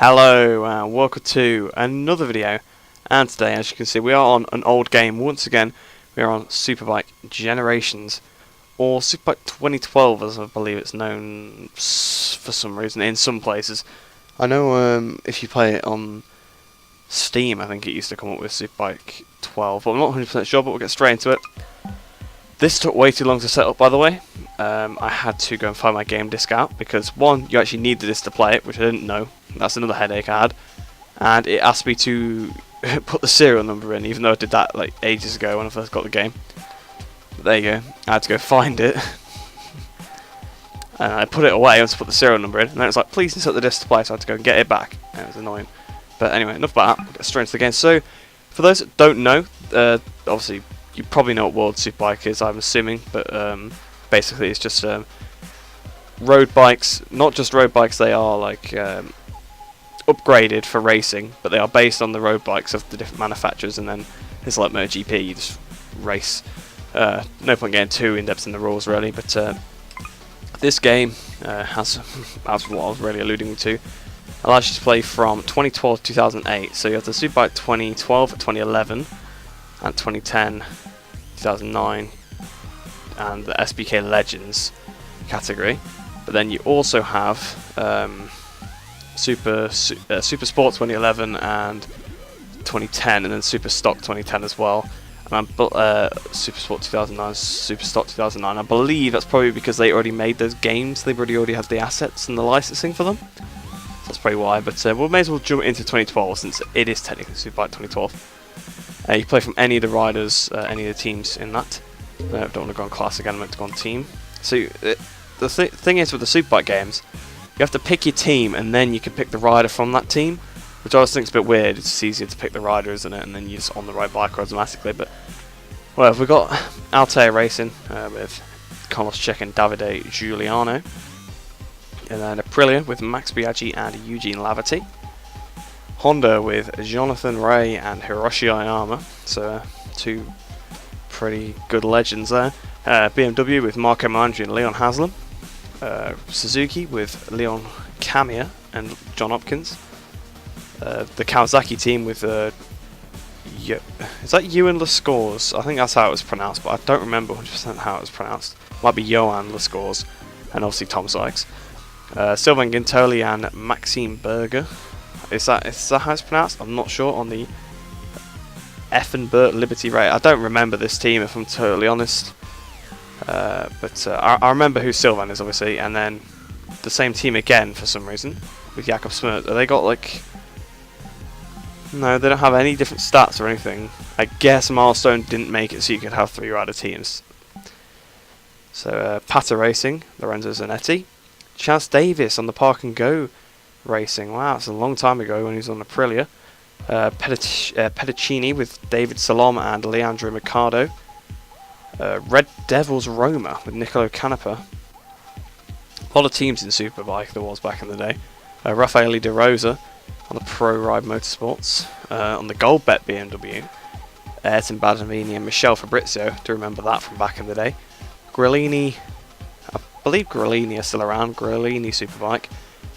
Hello and welcome to another video, and today, as you can see, we are on an old game. Once again, we are on Superbike Generations, or Superbike 2012 as I believe it's known for some reason in some places. I know if you play it on Steam, I think it used to come up with Superbike 12, but I'm not 100% sure, but we'll get straight into it. This took way too long to set up, by the way. I had to go and find my game disc out because, one, you actually need the disc to play it, which I didn't know. That's another headache I had. And it asked me to put the serial number in, even though I did that like ages ago when I first got the game. But there you go. I had to go find it. And I put it away, I had to put the serial number in, and then it was like, please insert the disc to play, so I had to go and get it back. And it was annoying. But anyway, enough about that. We'll get straight into the game. So, for those that don't know, obviously, you probably know what World Superbike is, I'm assuming, but basically it's just road bikes. Not just road bikes, they are like upgraded for racing, but they are based on the road bikes of the different manufacturers, and then it's like MotoGP, you just race. No point getting too in-depth in the rules really, but this game has what I was really alluding to, allows you to play from 2012 to 2008, so you have the Superbike 2012, 2011, and 2010, 2009, and the SBK Legends category. But then you also have Super Sport 2011 and 2010, and then Super Stock 2010 as well. And Super Sport 2009, Super Stock 2009. I believe that's probably because they already made those games. They've already had the assets and the licensing for them. So that's probably why. But we may as well jump into 2012 since it is technically Superbike 2012. You play from any of the riders, any of the teams in that. I don't want to go on classic, I meant to go on team. So the thing is with the Superbike games, you have to pick your team and then you can pick the rider from that team, which I always think is a bit weird. It's just easier to pick the rider, isn't it? And then you're just on the right bike automatically. But well, we've got Altair Racing with Carlos Check and Davide Giuliano, and then Aprilia with Max Biaggi and Eugene Laverty. Honda with Jonathan Ray and Hiroshi Ayama, so two pretty good legends there. BMW with Marco Mandri and Leon Haslam. Suzuki with Leon Kamiya and John Hopkins. The Kawasaki team with is that Ewan Lascaux? I think that's how it was pronounced, but I don't remember 100% how it was pronounced. Might be Johan Lascaux, and obviously Tom Sykes. Sylvain Gintoli and Maxime Berger. Is that how it's pronounced? I'm not sure. On the Effenberg Liberty Ray. I don't remember this team if I'm totally honest. But I remember who Sylvain is obviously, and then the same team again for some reason with Jakob Smurt. They got like, no, they don't have any different stats or anything. I guess Milestone didn't make it so you could have 3 rider teams. So Pata Racing, Lorenzo Zanetti, Chaz Davis on the Park and Go Racing. Wow, it's a long time ago when he was on Aprilia. Pedicini with David Salom and Leandro Mercado. Red Devils Roma with Nicolo Canepa. A lot of teams in Superbike there was back in the day. Raffaele De Rosa on the Pro Ride Motorsports. On the Gold Bet BMW. Ayrton Badamini and Michele Fabrizio. Do remember that from back in the day. Grillini, I believe Grillini are still around. Grillini Superbike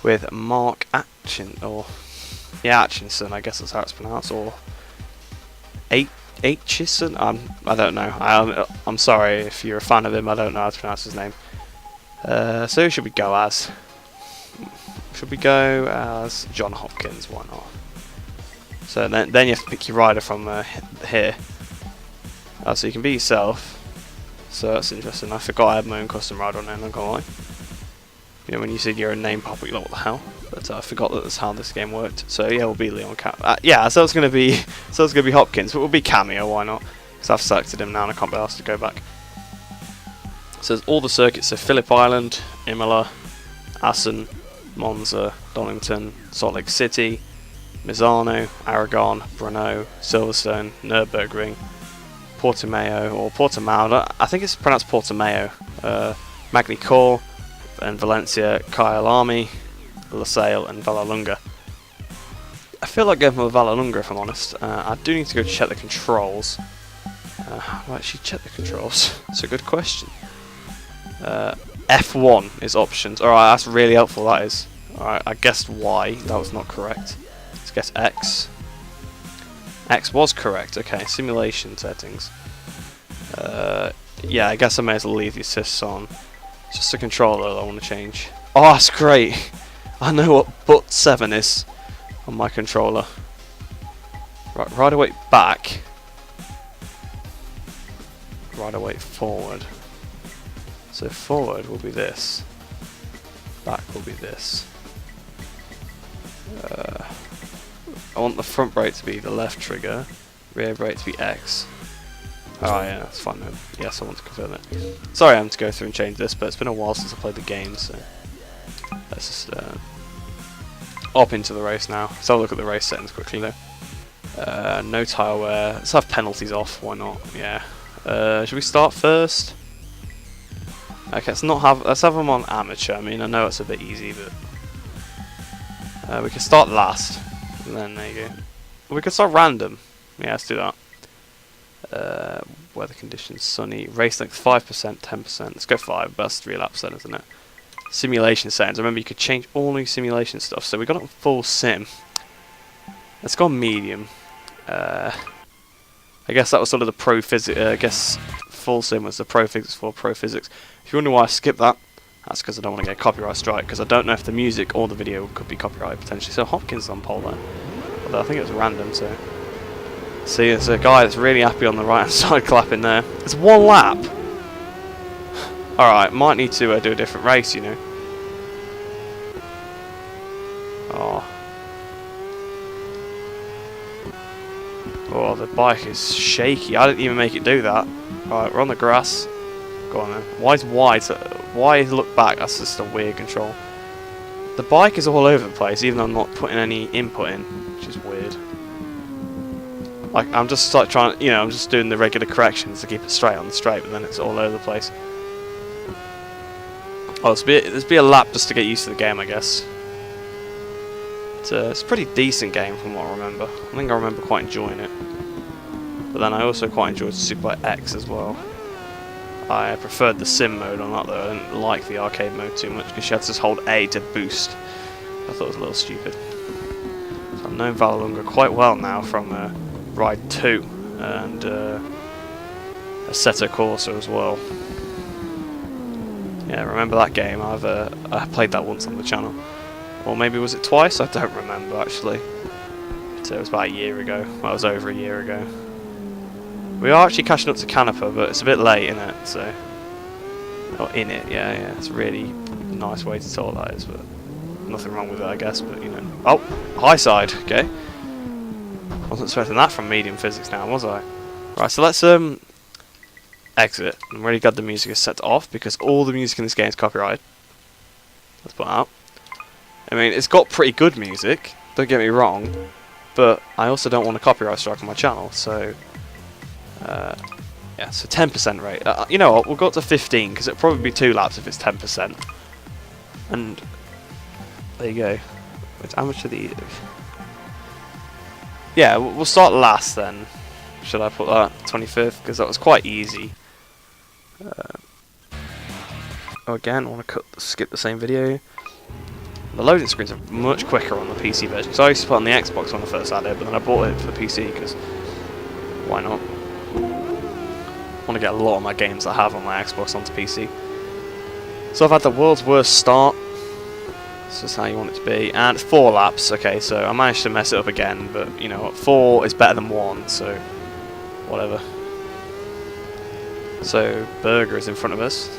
with Mark Atchinson, I guess that's how it's pronounced, or Aitchison. I don't know. I'm sorry if you're a fan of him. I don't know how to pronounce his name. So who should we go as? Should we go as John Hopkins? Why not? So then you have to pick your rider from here. So you can be yourself. So that's interesting. I forgot I had my own custom rider on there. I'm not gonna lie. You know, when you see your own name pop up, you're like, what the hell? But I forgot that that's how this game worked. So yeah, we'll be Leon yeah, so it's gonna be Hopkins, but we'll be Cameo. Why not? Because I've selected him now and I can't be asked to go back. So all the circuits: so Phillip Island, Imola, Assen, Monza, Donington, Salt Lake City, Misano, Aragon, Brno, Silverstone, Nürburgring, Portimao or Portimao. I think it's pronounced Portimao. Magny-Cours and Valencia, Kyalami, Losail and Vallelunga. I feel like going for Vallelunga if I'm honest. I do need to go check the controls. How do I actually check the controls? That's a good question. F1 is options. Alright, that's really helpful, that is. Alright, I guessed Y. That was not correct. Let's guess X. X was correct. Okay, simulation settings. Yeah, I guess I may as well leave the assists on. It's just the controller that I want to change. Oh, that's great! I know what but 7 is on my controller. Right, rider weight back. Rider weight forward. So forward will be this. Back will be this. I want the front brake to be the left trigger, rear brake to be X. Oh yeah, that's fine then. Yes, I want to confirm it. Sorry I have to go through and change this, but it's been a while since I played the game, so let's just hop into the race now. Let's have a look at the race settings quickly though. No tyre wear. Let's have penalties off, why not? Yeah. Should we start first? Okay, let's have them on amateur. I mean, I know it's a bit easy, but we can start last. And then there you go. We can start random. Yeah, let's do that. Weather conditions, sunny. Race length 5%, 10%. Let's go 5. That's 3 laps then, isn't it? Simulation settings. Remember, you could change all new simulation stuff. So we got it on full sim. Let's go on medium. I guess that was sort of the pro physics. I guess full sim was the pro physics for pro physics. If you wonder why I skipped that, that's because I don't want to get a copyright strike. Because I don't know if the music or the video could be copyrighted potentially. So Hopkins is on pole there. Although I think it was random. So see, there's a guy that's really happy on the right hand side clapping there. It's 1 lap. All right, might need to do a different race, you know. Oh. Oh, the bike is shaky. I didn't even make it do that. Alright, we're on the grass. Go on then. Why is wide? Why is look back? That's just a weird control. The bike is all over the place, even though I'm not putting any input in, which is weird. Like, I'm just like trying, you know, I'm just doing the regular corrections to keep it straight on the straight, but then it's all over the place. Oh, there's be a lap just to get used to the game, I guess. It's a pretty decent game from what I remember. I think I remember quite enjoying it. But then I also quite enjoyed Superbike X as well. I preferred the sim mode on that though. I didn't like the arcade mode too much because you had to just hold A to boost. I thought it was a little stupid. So I've known Valorunga quite well now from Ride 2 and Assetto Corsa as well. Yeah, remember that game? I played that once on the channel. Or maybe was it twice? I don't remember actually. So it was about a year ago. Well, it was over a year ago. We are actually catching up to Canepa, but it's a bit late in it, so... Oh, in it, yeah, it's a really nice way to talk that is, but... Nothing wrong with it, I guess, but you know... Oh! High side, okay. Wasn't expecting that from medium physics now, was I? Right, so let's exit. I'm really glad the music is set off, because all the music in this game is copyrighted. Let's put it out. I mean, it's got pretty good music, don't get me wrong, but I also don't want a copyright strike on my channel, so... yeah, so 10% rate. You know what, we'll go up to 15, because it'll probably be 2 laps if it's 10%. And there you go. It's amateur the... Yeah, we'll start last then. Should I put that 25th? Because that was quite easy. Oh, again, I want to skip the same video. The loading screens are much quicker on the PC version. So I used to put on the Xbox when I first had it, but then I bought it for the PC because why not? I want to get a lot of my games I have on my Xbox onto PC. So I've had the world's worst start. This is how you want it to be. And 4 laps. Okay, so I managed to mess it up again, but you know what? 4 is better than 1, so whatever. So Berger is in front of us.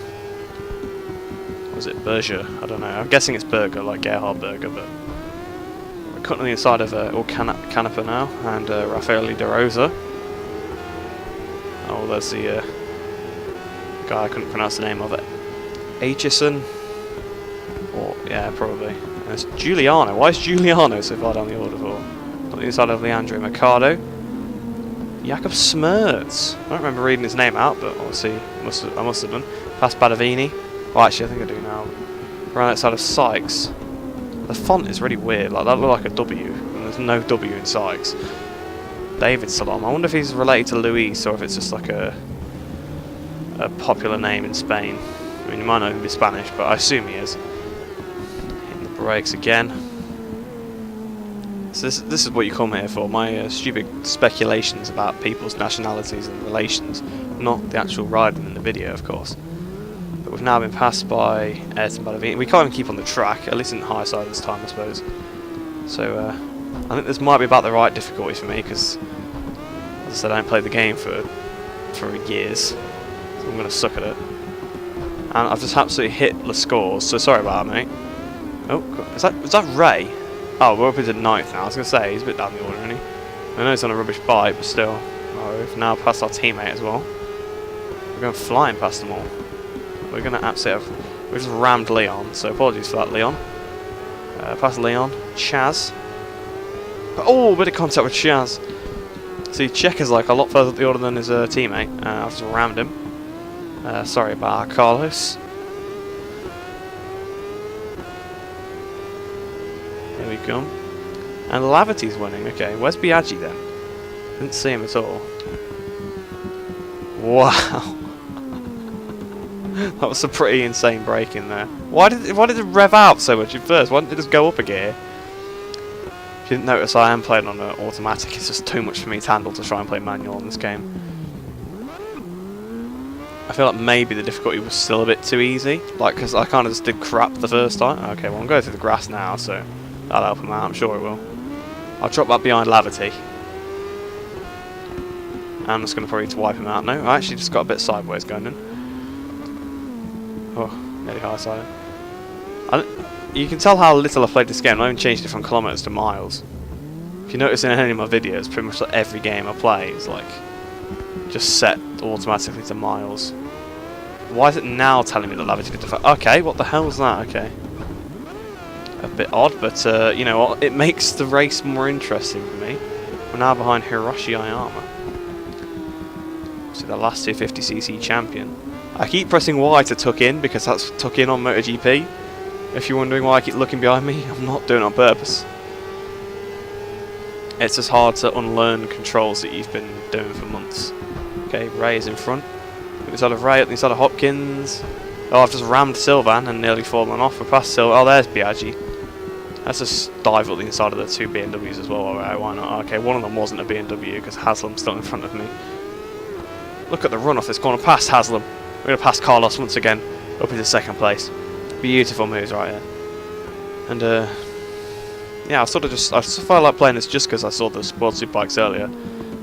Was it Berger? I don't know. I'm guessing it's Berger, like Gerhard Berger, but we're cutting on the inside of Canepa now, and Raffaele De Rosa. Oh, there's the guy I couldn't pronounce the name of it. Aitchison? Or, yeah, probably. And it's Giuliano. Why is Giuliano so far down the order for? On the inside of Leandro Mercado. Jakob Smertz. I don't remember reading his name out, but obviously I must have done. Past Badavini. Well, actually, I think I do now. Around outside of Sykes. The font is really weird. Like that looked like a W, and there's no W in Sykes. David Salom. I wonder if he's related to Luis, or if it's just like a popular name in Spain. I mean, you might not even be Spanish, but I assume he is. Hitting the Brakes again. So this is what you come here for, my stupid speculations about people's nationalities and relations, not the actual riding in the video, of course. But we've now been passed by Ayrton Ballavini. We can't even keep on the track, at least in the high side this time, I suppose. So I think this might be about the right difficulty for me, because, as I said, I haven't played the game for years, so I'm going to suck at it. And I've just absolutely hit the scores, so sorry about that, mate. Oh, is that Ray? Oh, we're up into 9th now. I was going to say, he's a bit down the order, isn't he? I know he's on a rubbish bike, but still. Oh, we've now passed our teammate as well. We're going flying past them all. We're going to absolutely have... We just rammed Leon, so apologies for that, Leon. Past Leon. Chaz. Oh, a bit of contact with Chaz. See, Checker's like a lot further up the order than his teammate. I've just rammed him. Sorry about that, Carlos. There we go. And Lavity's winning. Okay, where's Biaggi then? Didn't see him at all. Wow. That was a pretty insane break in there. Why did it rev out so much at first? Why didn't it just go up a gear? If you didn't notice, I am playing on an automatic. It's just too much for me to handle to try and play manual in this game. I feel like maybe the difficulty was still a bit too easy. Like, because I kind of just did crap the first time. Okay, well, I'm going through the grass now, so that'll help him out. I'm sure it will. I'll drop that behind Lavity. I'm just going to probably wipe him out. No, I actually just got a bit sideways going in. Oh, nearly high side. You can tell how little I've played this game. I haven't changed it from kilometres to miles. If you notice in any of my videos, pretty much like every game I play is like just set automatically to miles. Why is it now telling me that Lavity did the okay, what the hell is that? Okay. A bit odd, but you know what? It makes the race more interesting for me. We're now behind Hiroshi Ayama. So the last 250cc champion. I keep pressing Y to tuck in because that's tuck in on MotoGP. If you're wondering why I keep looking behind me, I'm not doing it on purpose. It's just hard to unlearn controls that you've been doing for months. Okay, Ray is in front. Up the inside of Ray, up the inside of Hopkins. Oh, I've just rammed Sylvan and nearly fallen off. We're past Sylvan. Oh, there's Biaggi. Let's just dive up the inside of the two BMWs as well. Alright, why not? Okay, one of them wasn't a BMW because Haslam's still in front of me. Look at the run off this corner past Haslam. We're going to pass Carlos once again up into second place. Beautiful moves right here. And yeah, I felt like playing this just because I saw the World Superbikes earlier.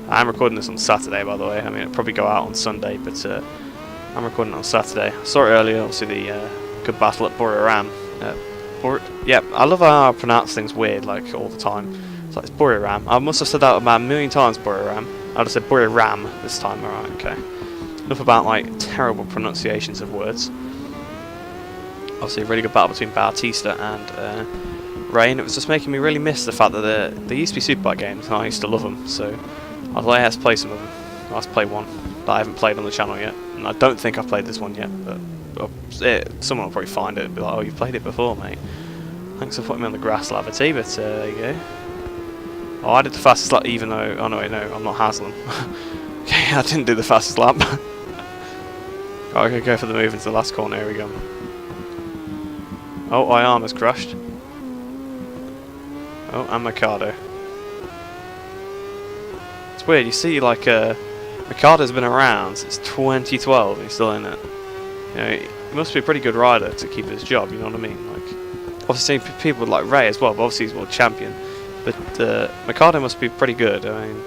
I am recording this on Saturday, by the way. I mean, it'll probably go out on Sunday, but I'm recording it on Saturday. I saw it earlier, obviously the good battle at Buriram. Yeah, I love how I pronounce things weird, like all the time. It's like it's Buriram. I must have said that about a million times, Buriram. I'd have said Buriram this time. Alright, okay. Enough about like terrible pronunciations of words. Obviously, a really good battle between Bautista and Ray, and it was just making me really miss the fact that they used to be Superbike games, and I used to love them. So I was like, let's play some of them. Let's play one that I haven't played on the channel yet, and I don't think I've played this one yet. But someone will probably find it and be like, "Oh, you've played it before, mate." Thanks for putting me on the grass, Lavity. But there you go. Oh, I did the fastest lap, even though... Oh, no, wait, no, I'm not Haslam. Okay, I didn't do the fastest lap. Oh, I'm going to go for the move into the last corner. Here we go. Oh, Ayama's crashed. Oh, and Mikado. It's weird, you see, like, Mikado's been around since 2012 and he's still in it. You know, he must be a pretty good rider to keep his job, you know what I mean? Like, obviously, people like Ray as well, but obviously he's world champion. But Mikado must be pretty good. I mean,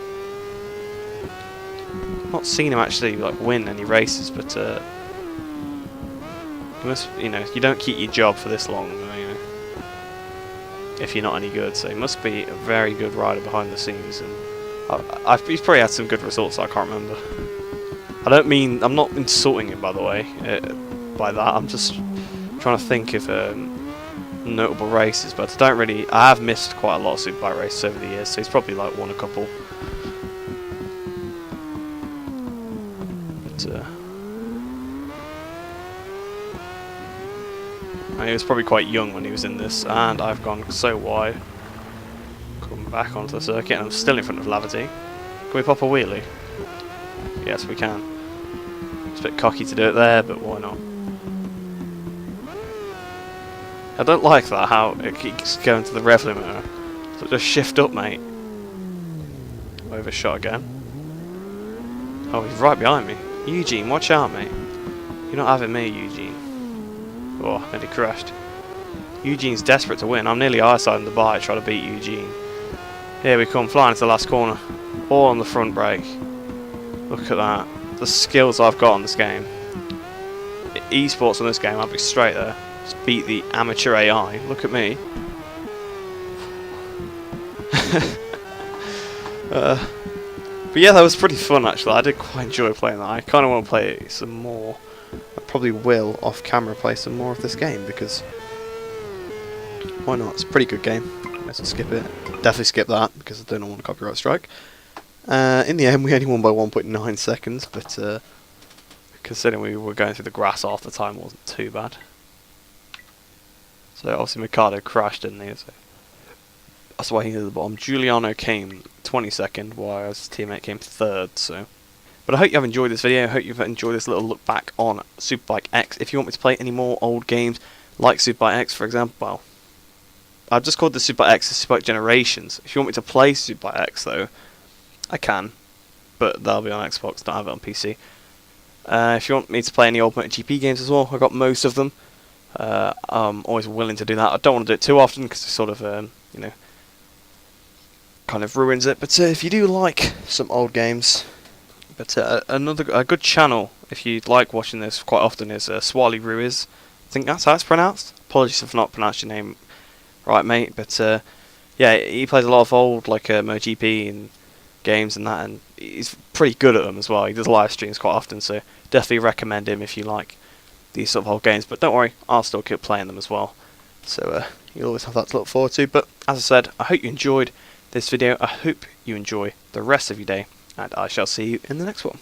I've not seen him actually like win any races, but he must, you know, you don't keep your job for this long, you know, if you're not any good. So he must be a very good rider behind the scenes, and he's probably had some good results. I can't remember. I don't mean, I'm not insulting him, by the way, by that. I'm just trying to think of notable races, but I have missed quite a lot of Superbike races over the years, so he's probably like won a couple. But he was probably quite young when he was in this, and I've gone so wide. Come back onto the circuit, and I'm still in front of Lavity. Can we pop a wheelie? Yes, we can. It's a bit cocky to do it there, but why not? I don't like that, how it keeps going to the rev limiter. So just shift up, mate. Overshot again. Oh, he's right behind me. Eugene, watch out, mate. You're not having me, Eugene. Oh, nearly crashed. Eugene's desperate to win. I'm nearly eyesight in the bike trying to beat Eugene. Here we come, flying into the last corner. All on the front brake. Look at that. The skills I've got on this game. Esports on this game, I'll be straight there. Just beat the amateur AI. Look at me. But yeah, that was pretty fun actually. I did quite enjoy playing that. I kind of want to play it some more. I probably will off camera play some more of this game because why not? It's a pretty good game. Let's skip it. Definitely skip that because I don't want a copyright strike. In the end, we only won by 1.9 seconds, but considering we were going through the grass half the time, it wasn't too bad. So obviously Mikado crashed, didn't he? So that's why he's at the bottom. Giuliano came 22nd, while his teammate came 3rd. So, but I hope you have enjoyed this video. I hope you've enjoyed this little look back on Superbike X. If you want me to play any more old games like Superbike X, for example, well, I've just called the Superbike X the Superbike Generations. If you want me to play Superbike X, though, I can, but that'll be on Xbox. Don't have it on PC. If you want me to play any old MotoGP games as well, I've got most of them. I'm always willing to do that. I don't want to do it too often because it sort of, you know, kind of ruins it. But if you do like some old games, but a good channel if you like watching this quite often is Swally Ruiz. I think that's how it's pronounced. Apologies if I've not pronounced your name right, mate. But yeah, he plays a lot of old like MotoGP and games and that, and he's pretty good at them as well. He does live streams quite often, so definitely recommend him if you like these sort of old games. But don't worry, I'll still keep playing them as well, so you'll always have that to look forward to. But as I said, I hope you enjoyed this video. I hope you enjoy the rest of your day, and I shall see you in the next one.